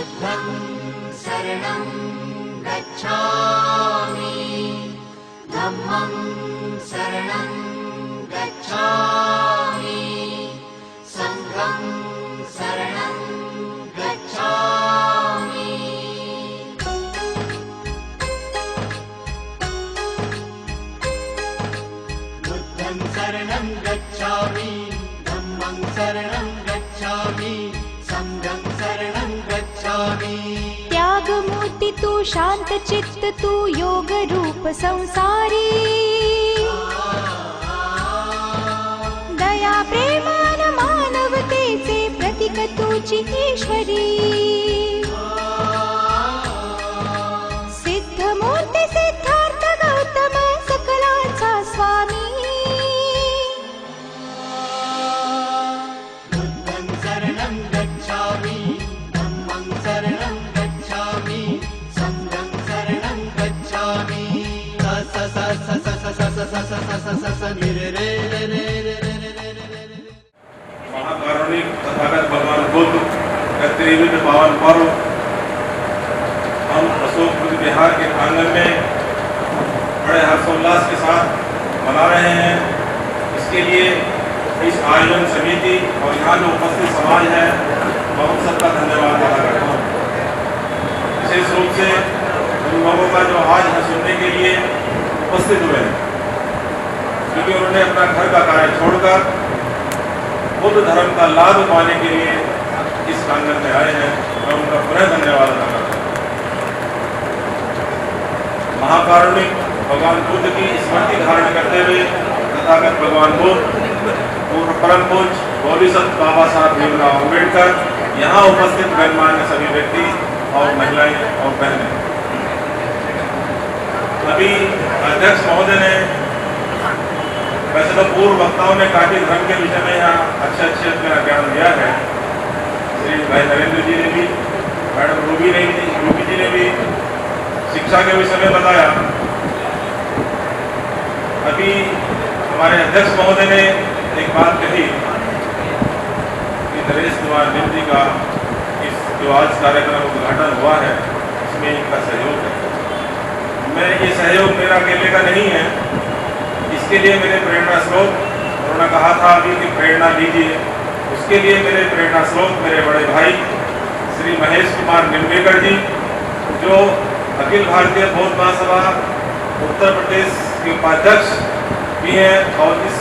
बुद्धं शरणं गच्छामि धम्मं शरणं गच्छामि संघं शरणं गच्छामि। बुद्धं शरणं गच्छामि धम्मं शरणं गच्छामि संघं शरणं गच्छामि। त्याग मूर्ति तू शांत चित्त तू योग रूप संसारी दया प्रेमान मानवतेचे प्रतीक तुझी ईश्वरी सिद्ध मूर्ती सिद्धार्थ गौतम सकलांचा स्वामी। बुद्धं शरणं गच्छामि धम्मं शरणं गच्छामि संघं शरणं गच्छामि। स स स स स स स स स स स नि रे रे रे रे रे रे रे रे। महाकारुणिक तथागत भगवान बुद्ध का त्रिविध पावन पर्व हम अशोक बुद्ध विहार के आंगन में बड़े हर्षोल्लास के साथ मना रहे हैं। इसके लिए इस आयोजन समिति और यहाँ जो उपस्थित समाज है मैं उन सबका धन्यवाद अदा करता हूँ। विशेष रूप से उन लोगों का जो आज है सुनने के लिए उपस्थित हुए हैं, क्योंकि उन्होंने अपना घर का कार्य छोड़कर बुद्ध धर्म का लाभ पाने के लिए इस आंगन में आए हैं। मैं उनका पुनः धन्यवाद अदा करता हूँ। महाकारुणिक भगवान बुद्ध की स्मृति धारण करते हुए तथागत भगवान बुद्ध पूर्व परम पूज्य बोधिसत्व बाबा साहब भीमराव अम्बेडकर यहाँ उपस्थित गणमान्य सभी व्यक्ति और महिलाएं और बहनें। अभी अध्यक्ष महोदय ने वैसे तो पूर्व वक्ताओं ने काफी धर्म के विषय में यहाँ अच्छे अपना ज्ञान दिया है। श्री भाई नरेंद्र जी ने भी, मैडम रूबी जी ने भी शिक्षा के विषय में बताया। अभी हमारे अध्यक्ष महोदय ने एक बात कही कि नरेश कुमार नीम जी का इस जो आज कार्यक्रम उद्घाटन हुआ है इसमें इनका सहयोग है। मैं ये सहयोग मेरा अकेले का नहीं है, इसके लिए मेरे प्रेरणा स्रोत, उन्होंने कहा था अभी कि प्रेरणा लीजिए, उसके लिए मेरे प्रेरणा स्रोत मेरे बड़े भाई श्री महेश कुमार निम्बेकर जी जो अखिल भारतीय बौद्ध महासभा उत्तर प्रदेश के उपाध्यक्ष भी हैं और इस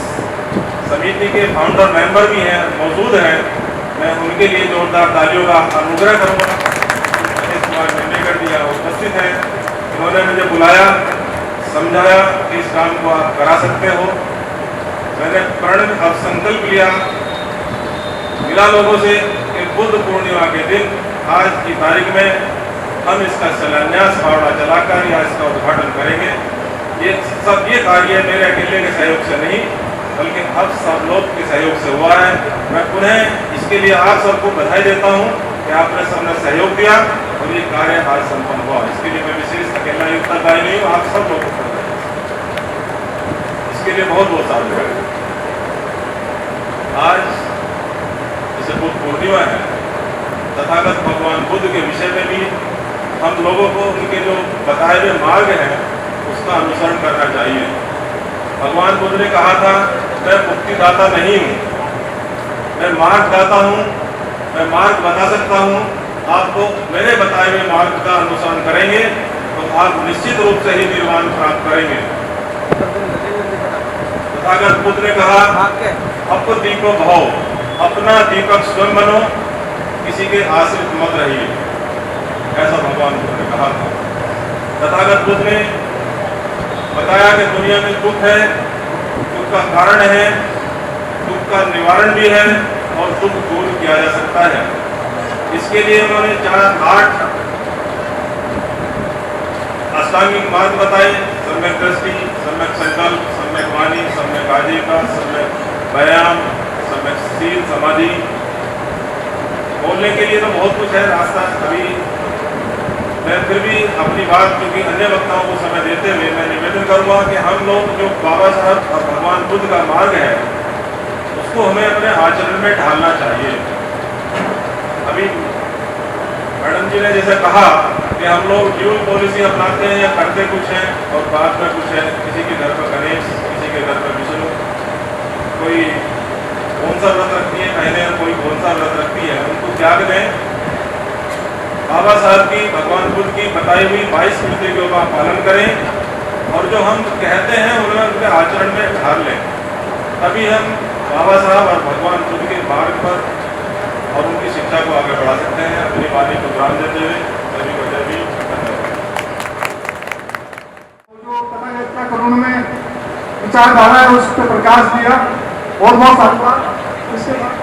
समिति के फाउंडर मेंबर भी हैं, मौजूद हैं। मैं उनके लिए जोरदार तालियों का अनुग्रह करूँगा। महेश कुमार निम्बेकर जी यहाँ उपस्थित हैं, उन्होंने मुझे बुलाया, समझाया कि इस काम को आप करा सकते हो। मैंने प्रण अब संकल्प लिया, मिला लोगों से कि बुद्ध पूर्णिमा के दिन आज की तारीख में हम इसका शिलान्यास फावड़ा चलाकर या इसका उद्घाटन करेंगे। ये कार्य मेरे अकेले के सहयोग से नहीं बल्कि अब सब लोग के सहयोग से हुआ है। मैं पुनः इसके लिए आप सबको बधाई देता हूँ कि आपने सबने सहयोग दिया और ये कार्य आज संपन्न हुआ। इसके लिए मैं विशेष अकेला योगदानदारी नहीं हूँ, आप सब लोग इसके लिए बहुत बहुत साधुवाद। आज जैसे बुद्ध पूर्णिमा है, तथागत भगवान बुद्ध के विषय में भी हम लोगों को उनके जो बताए हुए मार्ग हैं उसका अनुसरण करना चाहिए। भगवान बुद्ध ने कहा था मैं मुक्तिदाता नहीं हूँ, मैं मार्गदाता हूँ, मैं मार्ग बता सकता हूँ। आपको मेरे बताए हुए मार्ग का अनुसरण करेंगे तो आप निश्चित रूप से ही निर्वाण प्राप्त करेंगे। तथागत बुद्ध ने कहा अपने दीपो भव, अपना दीपक स्वयं बनो, किसी के आश्रित मत रहिए, ऐसा भगवान बुद्ध ने कहा था। तथागत बुद्ध ने बताया कि दुनिया में दुख है, दुख का कारण है, दुख का निवारण भी है और दुख दूर किया जा सकता है। इसके लिए उन्होंने 8 अष्टांगिक मार्ग बताए, सम्यक दृष्टि, सम्यक संकल्प, सम्यक वाणी, सम्यक आजीविका, सम्यक व्यायाम, सम्यक शील, समाधि। बोलने के लिए तो बहुत कुछ है रास्ता। अभी मैं फिर भी अपनी बात, क्योंकि अन्य वक्ताओं को समय देते हुए मैं निवेदन करूंगा कि हम लोग जो बाबा साहब और भगवान बुद्ध का मार्ग है उसको हमें अपने आचरण में ढालना चाहिए। अभी मैडम जी ने जैसे कहा कि हम लोग ड्यूल पॉलिसी अपनाते हैं या करते कुछ हैं और बाद में कुछ है, किसी के घर पर गणेश, किसी के घर पर विष्णु, कोई कौन सा व्रत रखती है महीने में, कोई कौन सा व्रत रखती है, उनको त्याग दें। बाबा साहब की, भगवान बुद्ध की बताई हुई 22 कृतियों का पालन करें और जो हम कहते हैं उन्हें उनके आचरण में ढाल लें, तभी हम बाबा साहब और भगवान बुद्ध के मार्ग पर और उनकी शिक्षा को आगे बढ़ा सकते हैं। अपनी वाणी को ज्ञान देते हुए सभी को जय भीम, जो पता कानून में विचारधारा है उस पर प्रकाश दिया, बहुत बहुत धन्यवाद। इसके बाद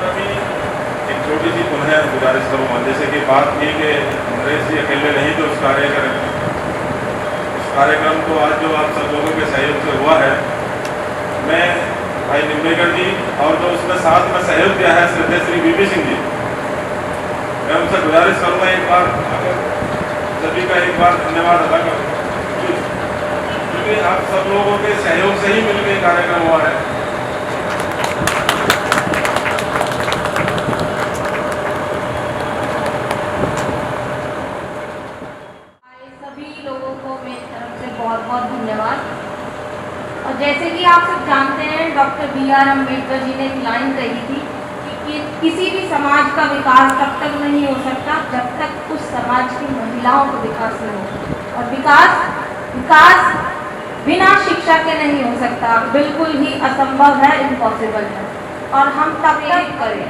अभी एक छोटी सी पुनः गुजारिश करूँगा, जैसे कि बात की कि नरेश जी अकेले नहीं जो उस कार्य करें, उस कार्यक्रम को आज जो आप सब लोगों के सहयोग से हुआ है, मैं भाई निम्बेकर जी और जो उसमें साथ में सहयोग दिया है श्रद्धेय श्री बीपी सिंह जी, मैं उनसे गुजारिश करूँगा एक बार अगर सभी का एक बार धन्यवाद अदा करूँ, क्योंकि आप सब लोगों के सहयोग से ही मिलकर कार्यक्रम हुआ है। सभी लोगों को मेरी तरफ से बहुत बहुत धन्यवाद। और जैसे कि आप सब जानते हैं, डॉक्टर B.R. अम्बेडकर जी ने एक लाइन कही थी कि किसी भी समाज का विकास तब तक नहीं हो सकता जब तक उस समाज की महिलाओं को विकास न हो, और विकास बिना शिक्षा के नहीं हो सकता, बिल्कुल ही असंभव है, इम्पॉसिबल है। और हम तब तक करें।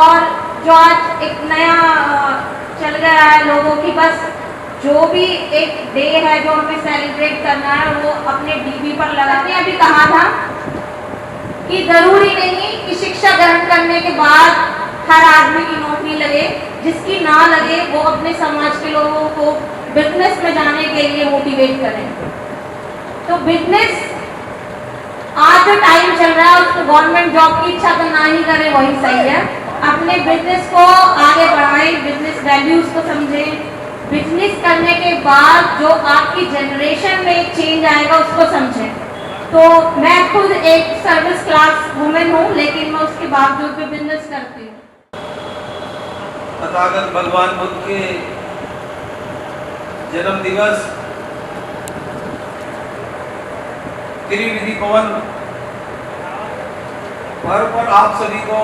और जो आज एक नया चल गया है लोगों की, बस जो भी एक डे है जो हमें सेलिब्रेट करना है वो अपने डीबी पर लगाते हैं। अभी कहा था कि जरूरी नहीं कि शिक्षा ग्रहण करने के बाद हर आदमी की नौकरी लगे, जिसकी ना लगे वो अपने समाज के लोगों को बिजनेस में जाने के लिए मोटिवेट करें। तो बिजनेस आज जो टाइम चल रहा है उसको गवर्नमेंट जॉब की इच्छा तो ना ही करें, वही सही है। अपने बिजनेस को आगे बढ़ाएं, बिजनेस वैल्यूज को समझें, बिजनेस करने के बाद जो आपकी जनरेशन में एक चेंज आएगा उसको समझें। तो मैं खुद एक सर्विस क्लास वुमेन हूँ, लेकिन मैं उसके बावजूद भी बिजनेस करती हूँ। तथागत भगवान बुद्ध के जन्म दिवस त्रिविधि पवन पर्व पर आप सभी को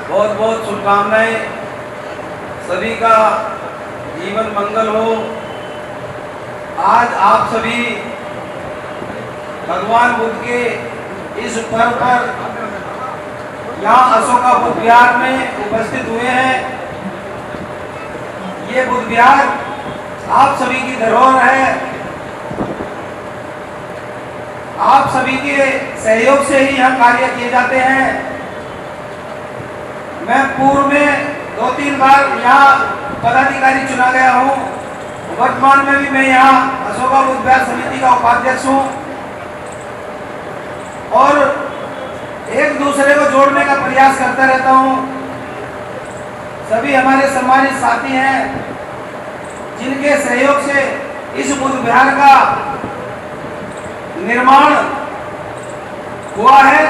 बहुत बहुत शुभकामनाएं। सभी का जीवन मंगल हो। आज आप सभी भगवान बुद्ध के इस पर्व पर यहाँ अशोका बुद्ध विहार में उपस्थित हुए हैं। ये बुद्ध विहार आप सभी की धरोहर है। आप सभी के सहयोग से ही यह कार्य किए जाते हैं। मैं पूर्व में 2-3 बार यहाँ पदाधिकारी चुना गया हूँ। वर्तमान में भी मैं यहाँ अशोका बुद्ध विहार समिति का उपाध्यक्ष हूँ और एक दूसरे को जोड़ने का प्रयास करता रहता हूँ। सभी हमारे सम्मानित साथी हैं जिनके सहयोग से इस बुद्ध विहार का निर्माण हुआ है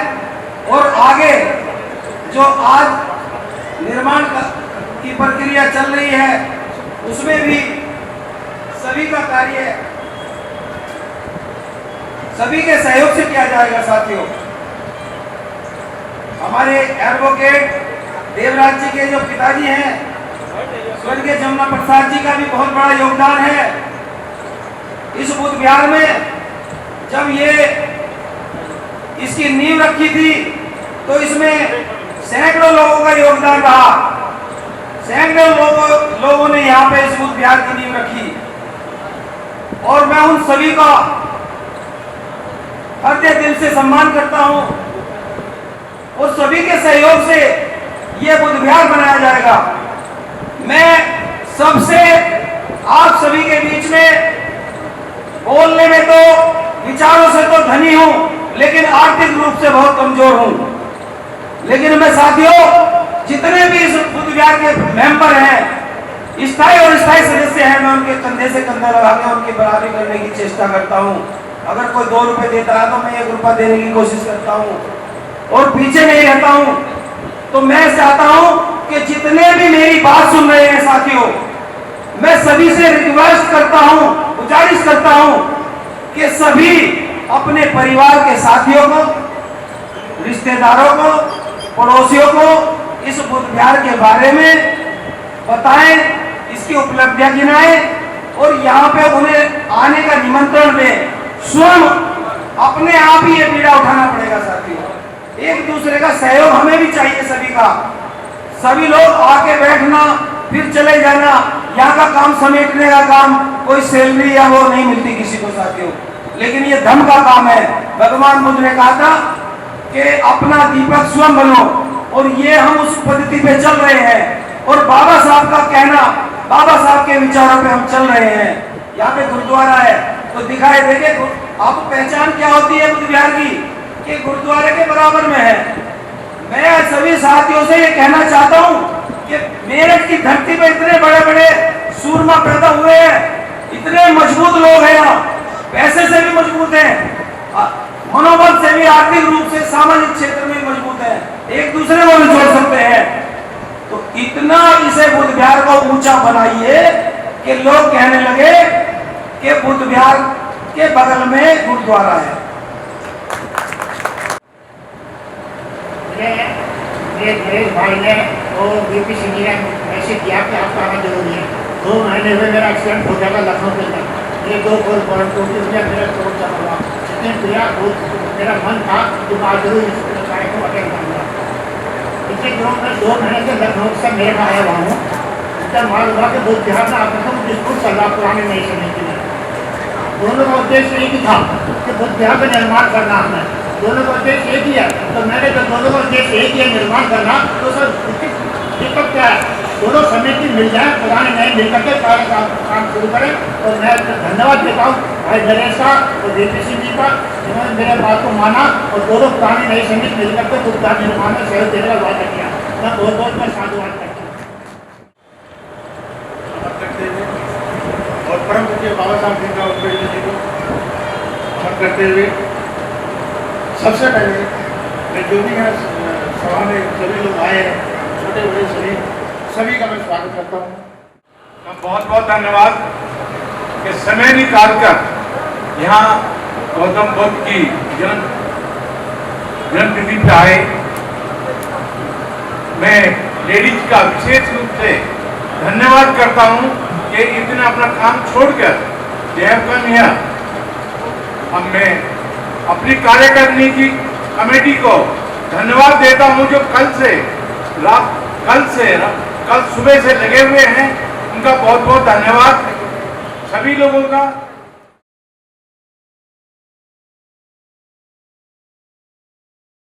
और आगे जो आज निर्माण की प्रक्रिया चल रही है उसमें भी सभी का कार्य सभी के सहयोग से किया जाएगा। साथियों, हमारे एडवोकेट देवराज जी के जो पिताजी हैं स्वर्गीय जमुना प्रसाद जी का भी बहुत बड़ा योगदान है इस बुद्ध विहार में। जब ये इसकी नींव रखी थी तो इसमें सैकड़ों लोगों का योगदान रहा। सैकड़ों लोगों ने यहाँ पे इस बुद्ध विहार की नींव रखी और मैं उन सभी का हृदय दिल से सम्मान करता हूँ। और सभी के सहयोग से ये बुद्ध विहार बनाया जाएगा। मैं सबसे आप सभी के बीच में बोलने में तो विचारों से तो धनी हूँ, लेकिन आर्थिक रूप से बहुत कमजोर हूँ। लेकिन मैं साथियों, जितने भी इस बुद्ध विहार के मेंबर हैं, स्थायी और स्थायी सदस्य हैं, मैं उनके कंधे से कंधा लगा के उनकी बराबरी करने की चेष्टा करता हूँ। अगर कोई 2 रुपए देता है तो मैं 1 रुपया देने की कोशिश करता हूँ और पीछे नहीं रहता हूँ। तो मैं चाहता हूँ कि जितने भी मेरी बात सुन रहे हैं साथियों, मैं सभी से रिक्वेस्ट करता हूं, गुजारिश करता हूं कि सभी अपने परिवार के साथियों को, रिश्तेदारों को, पड़ोसियों को इस बुद्ध विहार के बारे में बताएं, इसकी उपलब्धियां गिनाएं और यहाँ पे उन्हें आने का निमंत्रण दें। स्वयं अपने आप ही ये पीड़ा उठाना पड़ेगा साथियों। एक दूसरे का सहयोग हमें भी चाहिए सभी का। सभी लोग आके बैठना फिर चले जाना, यहाँ का काम समेटने का काम, कोई सैलरी या वो नहीं मिलती किसी को साथियों, लेकिन ये धर्म का काम है। भगवान बुद्ध ने कहा था कि अपना दीपक स्वयं बनो, और ये हम उस पद्धति पे चल रहे हैं। और बाबा साहब का कहना, बाबा साहब के विचारों पे हम चल रहे हैं। यहाँ पे गुरुद्वारा है तो दिखाई देंगे आपको पहचान क्या होती है बुद्ध विहार की, कि गुरुद्वारे के बराबर में है। मैं सभी साथियों से ये कहना चाहता हूँ कि मेरठ की धरती पे इतने बड़े बड़े सूरमा पैदा हुए हैं, इतने मजबूत लोग हैं यहाँ, पैसे से भी मजबूत हैं, मनोबल से भी, आर्थिक रूप से, सामाजिक क्षेत्र में मजबूत है, एक दूसरे को भी जोड़ सकते हैं। तो इतना इसे बुद्ध विहार को ऊंचा बनाइए कि लोग कहने लगे कि बुद्ध विहार के बगल में गुरुद्वारा है। मेरे भाई ने और बीपी सिंह ने मैसेज किया कि आपका आना जरूरी है। 2 महीने हुए मेरा एक्सीडेंट हो जाएगा लखनऊ के अंदर। ये 2 मेरा चोट जमा हुआ, लेकिन मेरा मन था कि मैं जरूर इस कार्यक्रम अटेंड करूँगा। पिछले दिनों में 2 महीने से लखनऊ से मेरे में आया हुआ हूँ। जब मालूम हुआ कि बुद्ध विहार में आपको बिल्कुल चल रहा पुराने नई समय के लिए। दोनों का उद्देश्य एक ही था कि बुद्ध विहार का निर्माण करना हमें, दोनों का उद्देश्य एक ही है। तो मैंने जब दोनों का उद्देश्य एक ही है निर्माण करना, तो सर दिक्कत क्या है, दोनों समिति मिल जाए, पुराने नए मिलकर के काम शुरू करें। और मैं धन्यवाद देता हूँ भाई नरेश का और बीपी सिंह जी का, जिन्होंने मेरे बात को माना और दोनों पुरानी नई समिति मिलकर के बुद्ध विहार निर्माण में सहयोग देने का वादा किया। मैं बहुत बहुत मैं साधुवाद करता हूँ। और परम पूज्य बाबा साहब जी का उत्पीड़ित जी को अमर करते हुए सबसे पहले मैं जो भी यहाँ सभा में सभी लोग आए हैं, छोटे बड़े सभी का मैं स्वागत करता हूँ। बहुत बहुत धन्यवाद कि समय निकाल कर यहाँ गौतम बुद्ध की जन्मतिथि पे आए। मैं लेडीज का विशेष रूप से धन्यवाद करता हूँ कि इतना अपना काम छोड़कर दे हैव कम हियर। अब मैं अपनी कार्यकारिणी की कमेटी को धन्यवाद देता हूँ जो कल सुबह से लगे हुए हैं। उनका बहुत बहुत धन्यवाद सभी लोगों का।